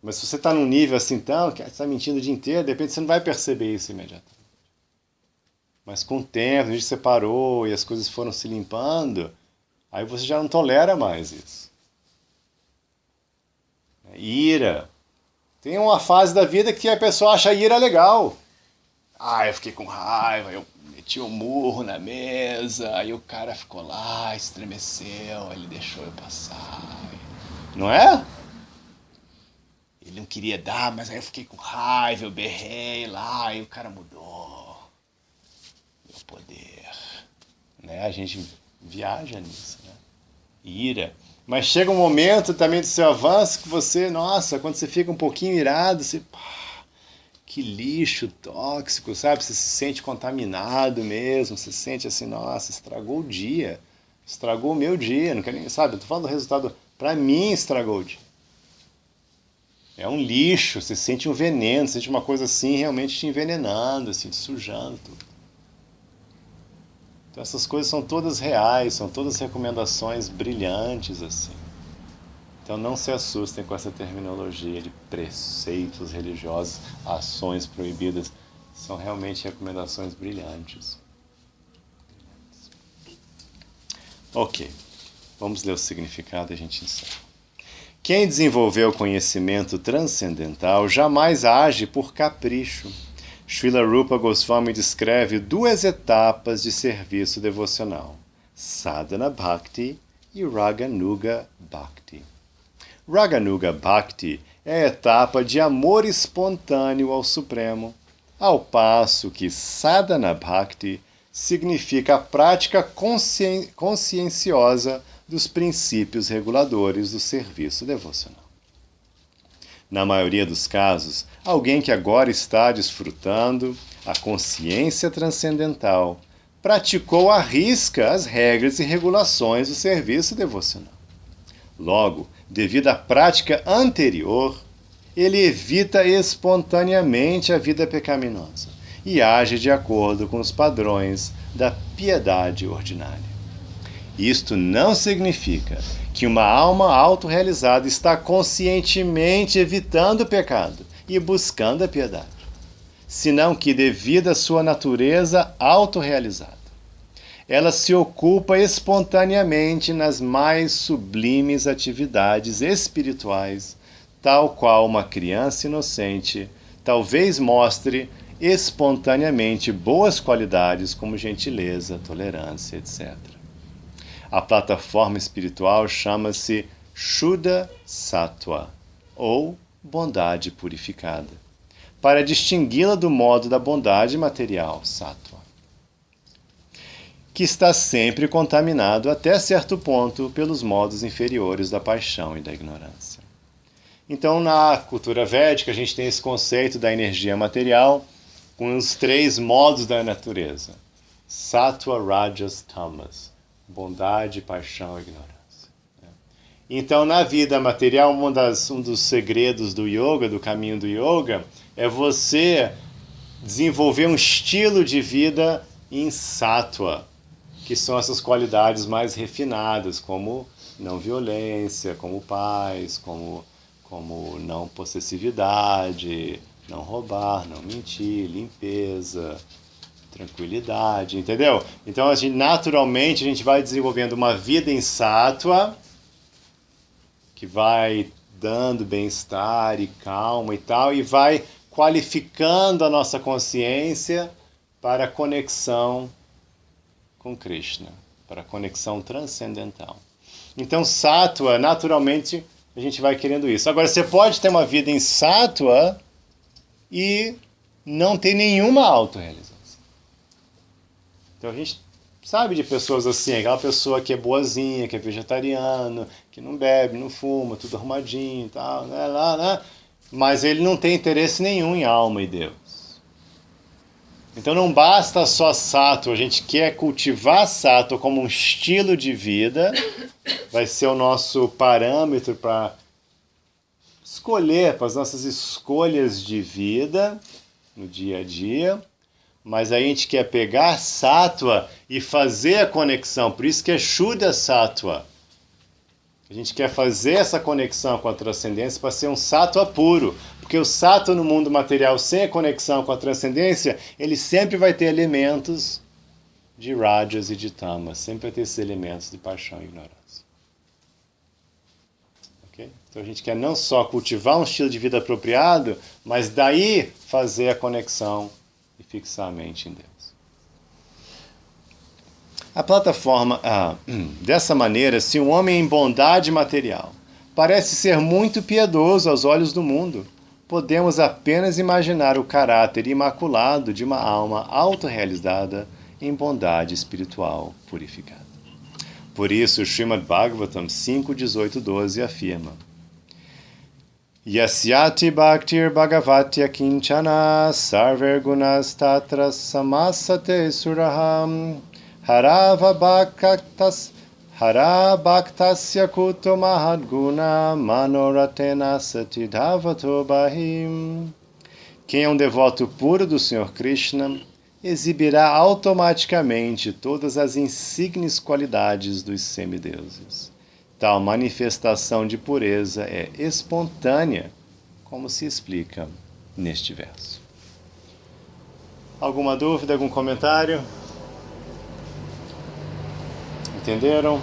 Mas se você está num nível assim, então, que você está mentindo o dia inteiro, de repente você não vai perceber isso imediatamente. Mas com o tempo, a gente separou e as coisas foram se limpando, aí você já não tolera mais isso. Ira. Tem uma fase da vida que a pessoa acha a ira legal. Ah, eu fiquei com raiva, eu meti um murro na mesa, aí o cara ficou lá, estremeceu, ele deixou eu passar. Não é? Ele não queria dar, mas aí eu fiquei com raiva, eu berrei lá, e o cara mudou. Meu poder. Né? A gente viaja nisso, né? Ira. Mas chega um momento também do seu avanço que você, nossa, quando você fica um pouquinho irado, você, pá, que lixo tóxico, sabe? Você se sente contaminado mesmo, você se sente assim, nossa, estragou o dia, estragou o meu dia, não quero nem, sabe? Eu tô falando do resultado, pra mim estragou o dia. É um lixo, você sente um veneno, você sente uma coisa assim realmente te envenenando, assim, te sujando tudo. Então essas coisas são todas reais, são todas recomendações brilhantes, assim. Então não se assustem com essa terminologia de preceitos religiosos, ações proibidas. São realmente recomendações brilhantes. Ok, vamos ler o significado e a gente encerra. Quem desenvolveu o conhecimento transcendental jamais age por capricho. Srila Rupa Goswami descreve duas etapas de serviço devocional: Sadhana Bhakti e Raganuga Bhakti. Raganuga Bhakti é a etapa de amor espontâneo ao Supremo, ao passo que Sadhana Bhakti significa a prática conscienciosa dos princípios reguladores do serviço devocional. Na maioria dos casos, alguém que agora está desfrutando a consciência transcendental praticou à risca as regras e regulações do serviço devocional. Logo, devido à prática anterior, ele evita espontaneamente a vida pecaminosa e age de acordo com os padrões da piedade ordinária. Isto não significa que uma alma autorrealizada está conscientemente evitando o pecado e buscando a piedade, senão que, devido à sua natureza autorrealizada, ela se ocupa espontaneamente nas mais sublimes atividades espirituais, tal qual uma criança inocente talvez mostre espontaneamente boas qualidades como gentileza, tolerância, etc. A plataforma espiritual chama-se Shuddha Sattva, ou bondade purificada, para distingui-la do modo da bondade material, Sattva, que está sempre contaminado até certo ponto pelos modos inferiores da paixão e da ignorância. Então, na cultura védica, a gente tem esse conceito da energia material com os três modos da natureza: Sattva, Rajas, Tamas. Bondade, paixão e ignorância. Então, na vida material, um dos segredos do yoga, do caminho do yoga, é você desenvolver um estilo de vida em sattva, que são essas qualidades mais refinadas, como não violência, como paz, como não possessividade, não roubar, não mentir, limpeza, tranquilidade, entendeu? Então, naturalmente, a gente vai desenvolvendo uma vida em sattva, que vai dando bem-estar e calma e tal, e vai qualificando a nossa consciência para a conexão com Krishna, para a conexão transcendental. Então, Sattva, naturalmente, a gente vai querendo isso. Agora, você pode ter uma vida em Sattva e não ter nenhuma autorrealização. Então, a gente sabe de pessoas assim, aquela pessoa que é boazinha, que é vegetariano, que não bebe, não fuma, tudo arrumadinho e tal, né? Mas ele não tem interesse nenhum em alma e Deus. Então não basta só Sattva, a gente quer cultivar Sattva como um estilo de vida, vai ser o nosso parâmetro para escolher, para as nossas escolhas de vida no dia a dia, mas aí a gente quer pegar Sattva e fazer a conexão, por isso que é Shuddha Sattva. A gente quer fazer essa conexão com a transcendência para ser um Sattva puro. Porque o Sattva no mundo material, sem a conexão com a transcendência, ele sempre vai ter elementos de Rajas e de Tamas. Sempre vai ter esses elementos de paixão e ignorância. Okay? Então a gente quer não só cultivar um estilo de vida apropriado, mas daí fazer a conexão e fixar a mente em Deus. A plataforma, dessa maneira, se um homem em bondade material parece ser muito piedoso aos olhos do mundo, podemos apenas imaginar o caráter imaculado de uma alma autorrealizada em bondade espiritual purificada. Por isso, Srimad Bhagavatam 5.18.12 afirma: Yasyati bhaktir bhagavatya kinchana sarver gunas tatra samasate suraham Harava bhaktasya kuto mahadguna manoratena satidhavato bahim. Quem é um devoto puro do Senhor Krishna exibirá automaticamente todas as insígnias qualidades dos semideuses. Tal manifestação de pureza é espontânea, como se explica neste verso. Alguma dúvida, algum comentário? Entenderam?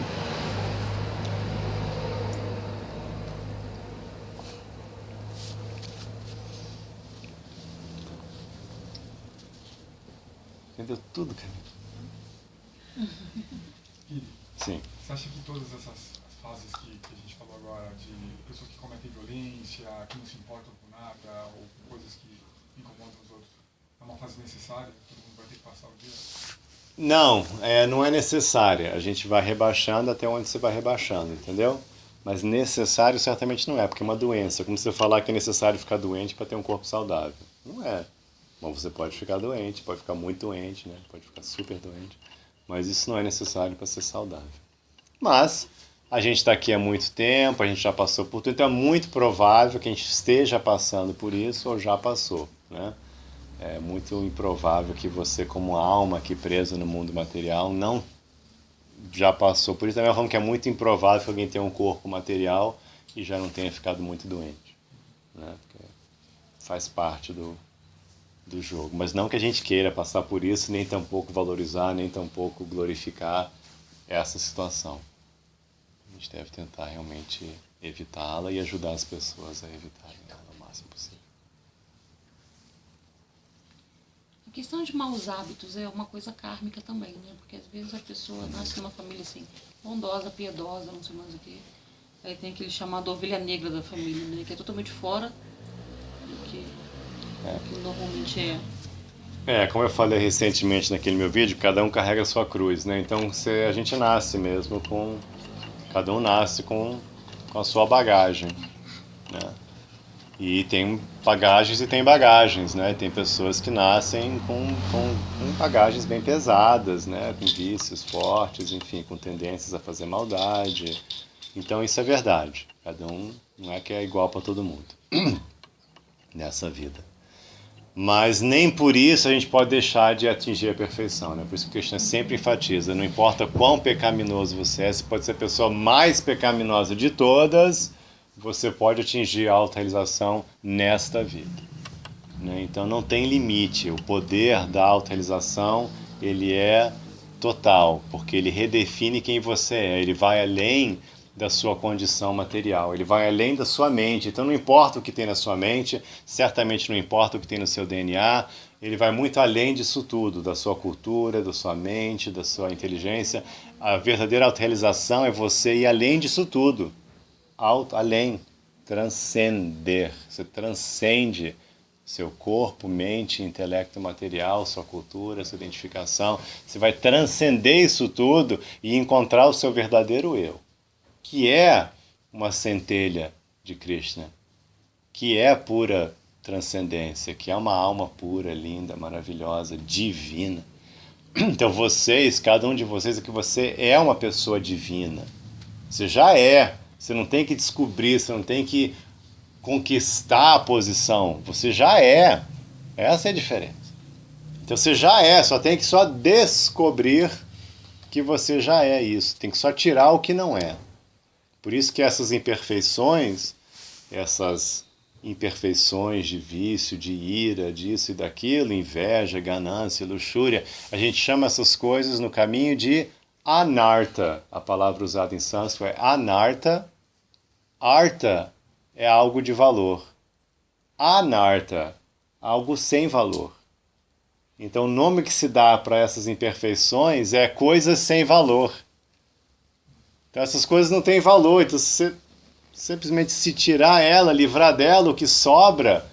Entendeu tudo, cara? Sim. Você acha que todas essas fases que a gente falou agora, de pessoas que cometem violência, que não se importam com nada, ou com coisas que incomodam os outros, é uma fase necessária? Todo mundo vai ter que passar o dia? Não, não é necessária. A gente vai rebaixando até onde você vai rebaixando, entendeu? Mas necessário certamente não é, porque é uma doença. Como você falar que é necessário ficar doente para ter um corpo saudável. Não é. Bom, você pode ficar doente, pode ficar muito doente, né? Pode ficar super doente. Mas isso não é necessário para ser saudável. Mas a gente está aqui há muito tempo, a gente já passou por tudo, então é muito provável que a gente esteja passando por isso ou já passou, né? É muito improvável que você, como alma aqui presa no mundo material, não já passou por isso. Da mesma forma que é muito improvável que alguém tenha um corpo material e já não tenha ficado muito doente, né? Porque faz parte do jogo. Mas não que a gente queira passar por isso, nem tampouco valorizar, nem tampouco glorificar essa situação. A gente deve tentar realmente evitá-la e ajudar as pessoas a evitarem ela o máximo possível. A questão de maus hábitos é uma coisa kármica também, né? Porque às vezes a pessoa nasce numa família assim, bondosa, piedosa, não sei mais o quê. Aí tem aquele chamado ovelha negra da família, né? Que é totalmente fora do que normalmente é. Como eu falei recentemente naquele meu vídeo, cada um carrega a sua cruz, né? Então a gente nasce mesmo com... Cada um nasce com a sua bagagem, né? E tem bagagens e tem bagagens, né? Tem pessoas que nascem com bagagens bem pesadas, né? Com vícios fortes, enfim, com tendências a fazer maldade. Então isso é verdade. Cada um não é que é igual para todo mundo nessa vida. Mas nem por isso a gente pode deixar de atingir a perfeição, né? Por isso que o Krishna sempre enfatiza, não importa quão pecaminoso você é, você pode ser a pessoa mais pecaminosa de todas, você pode atingir a autorrealização nesta vida, né? Então não tem limite, o poder da autorrealização, ele é total, porque ele redefine quem você é, ele vai além da sua condição material. Ele vai além da sua mente. Então não importa o que tem na sua mente, certamente não importa o que tem no seu DNA, ele vai muito além disso tudo, da sua cultura, da sua mente, da sua inteligência. A verdadeira autorrealização é você ir além disso tudo. Além, transcender. Você transcende seu corpo, mente, intelecto material, sua cultura, sua identificação. Você vai transcender isso tudo e encontrar o seu verdadeiro eu, que é uma centelha de Krishna, que é pura transcendência, que é uma alma pura, linda, maravilhosa, divina. Então vocês, cada um de vocês, é que você é uma pessoa divina. Você já é. Você não tem que descobrir, você não tem que conquistar a posição. Você já é. Essa é a diferença. Então você já é, só tem que só descobrir que você já é isso. Tem que só tirar o que não é. Por isso que essas imperfeições de vício, de ira, disso e daquilo, inveja, ganância, luxúria, a gente chama essas coisas no caminho de anartha. A palavra usada em sânscrito é anartha. Artha é algo de valor. Anartha, algo sem valor. Então o nome que se dá para essas imperfeições é coisas sem valor. Então essas coisas não têm valor, então se você simplesmente se tirar ela, livrar dela, o que sobra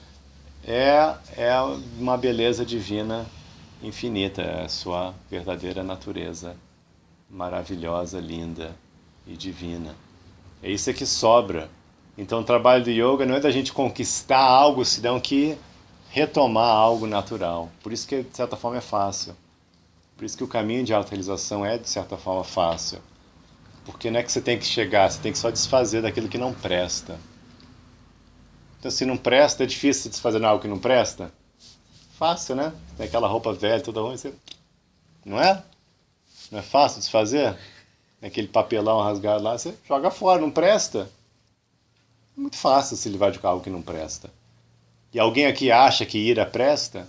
é uma beleza divina infinita, é a sua verdadeira natureza maravilhosa, linda e divina. É isso que sobra. Então o trabalho do yoga não é da gente conquistar algo, senão que retomar algo natural. Por isso que, de certa forma, é fácil. Por isso que o caminho de autorrealização é, de certa forma, fácil. Porque não é que você tem que chegar, você tem que só desfazer daquilo que não presta. Então, se não presta, é difícil desfazer de algo que não presta? Fácil, né? Tem aquela roupa velha, toda ruim, você... Não é? Não é fácil desfazer? Tem aquele papelão rasgado lá, você joga fora, não presta. É muito fácil se livrar de algo que não presta. E alguém aqui acha que ira presta?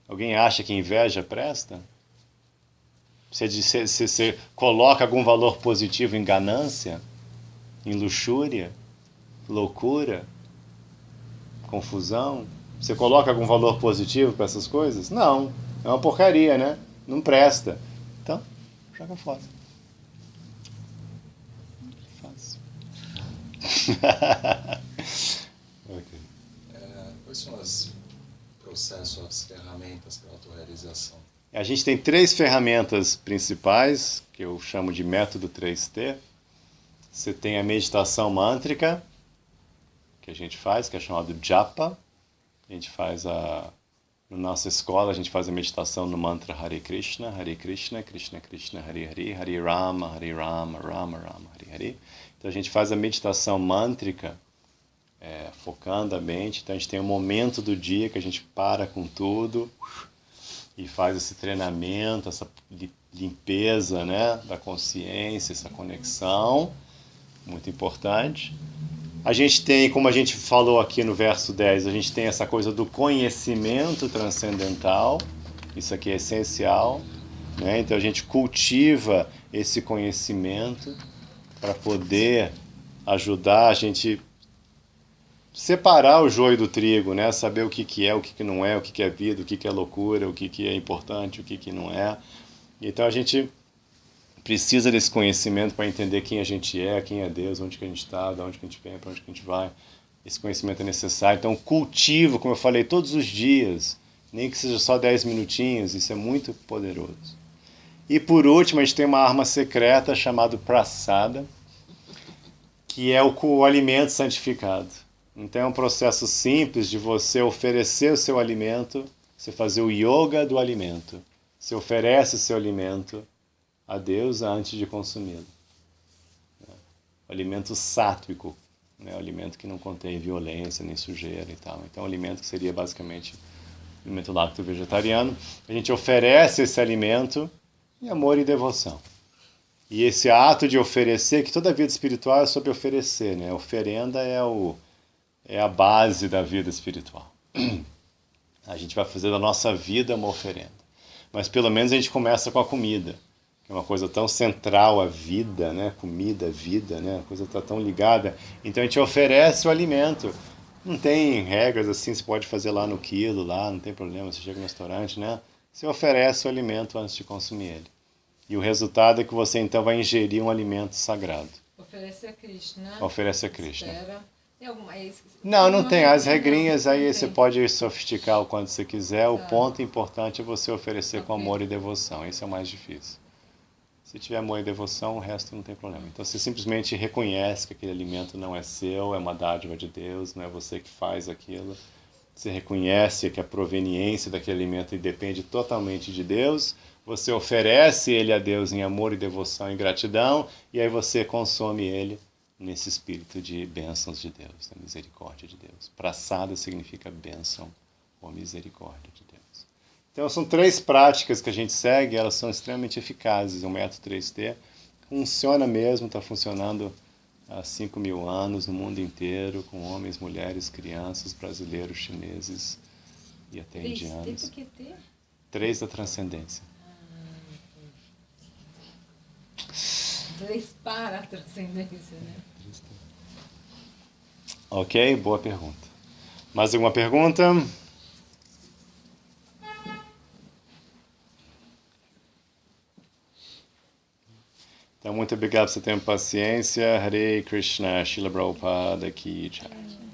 Alguém acha que inveja presta? Você coloca algum valor positivo em ganância, em luxúria, loucura, confusão? Você coloca algum valor positivo para essas coisas? Não. É uma porcaria, né? Não presta. Então, joga fora. Fácil. Okay. Quais são os processos, as ferramentas para a autorrealização? A gente tem 3 ferramentas principais, que eu chamo de método 3T. Você tem a meditação mântrica, que a gente faz, que é chamado japa. A gente faz na nossa escola, a gente faz a meditação no mantra Hare Krishna, Krishna Krishna, Hare Hare, Hare Rama, Rama Rama, Hare Hare. Então a gente faz a meditação mântrica, focando a mente. Então a gente tem um momento do dia que a gente para com tudo e faz esse treinamento, essa limpeza, né, da consciência, essa conexão, muito importante. A gente tem, como a gente falou aqui no verso 10, a gente tem essa coisa do conhecimento transcendental, isso aqui é essencial, né? Então a gente cultiva esse conhecimento para poder ajudar a gente separar o joio do trigo, né? Saber o que é, o que não é, o que é vida, o que é loucura, o que é importante, o que não é. Então a gente precisa desse conhecimento para entender quem a gente é, quem é Deus, onde que a gente está, de onde que a gente vem, para onde que a gente vai. Esse conhecimento é necessário. Então cultivo, como eu falei, todos os dias, nem que seja só 10 minutinhos, isso é muito poderoso. E por último, a gente tem uma arma secreta chamada prasada, que é o alimento santificado. Então é um processo simples de você oferecer o seu alimento, você fazer o yoga do alimento. Você oferece o seu alimento a Deus antes de consumi-lo. O alimento sáttvico, né? O alimento que não contém violência nem sujeira e tal. Então o alimento que seria basicamente o alimento lacto-vegetariano. A gente oferece esse alimento em amor e devoção. E esse ato de oferecer, que toda vida espiritual é sobre oferecer, né? A oferenda é a base da vida espiritual. A gente vai fazer da nossa vida uma oferenda. Mas pelo menos a gente começa com a comida. que é uma coisa tão central à vida, né? Comida, vida, né? A coisa está tão ligada. Então a gente oferece o alimento. Não tem regras assim, você pode fazer lá no quilo, lá, não tem problema, você chega no restaurante, né? Você oferece o alimento antes de consumir ele. E o resultado é que você então vai ingerir um alimento sagrado. Oferece a Krishna. Oferece a Krishna. Espera. Tem alguma... Não tem. As regrinhas não, aí não você tem. pode sofisticar o quanto você quiser. O Tá. ponto importante é você oferecer com Ok. amor e devoção. Esse é o mais difícil. Se tiver amor e devoção, o resto não tem problema. Então você simplesmente reconhece que aquele alimento não é seu, é uma dádiva de Deus, não é você que faz aquilo. Você reconhece que a proveniência daquele alimento depende totalmente de Deus. Você oferece ele a Deus em amor e devoção e gratidão, e aí você consome ele nesse espírito de bênçãos de Deus, da misericórdia de Deus. Prasada significa bênção ou misericórdia de Deus. Então são 3 práticas que a gente segue, elas são extremamente eficazes. O método 3T funciona mesmo, está funcionando há 5.000 anos no mundo inteiro, com homens, mulheres, crianças, brasileiros, chineses e até indianos. 3 da transcendência. 3 para a transcendência, né? Ok, boa pergunta. Mais alguma pergunta? Então, muito obrigado por você ter paciência. Hare Krishna, Srila Prabhupada Ki Jai.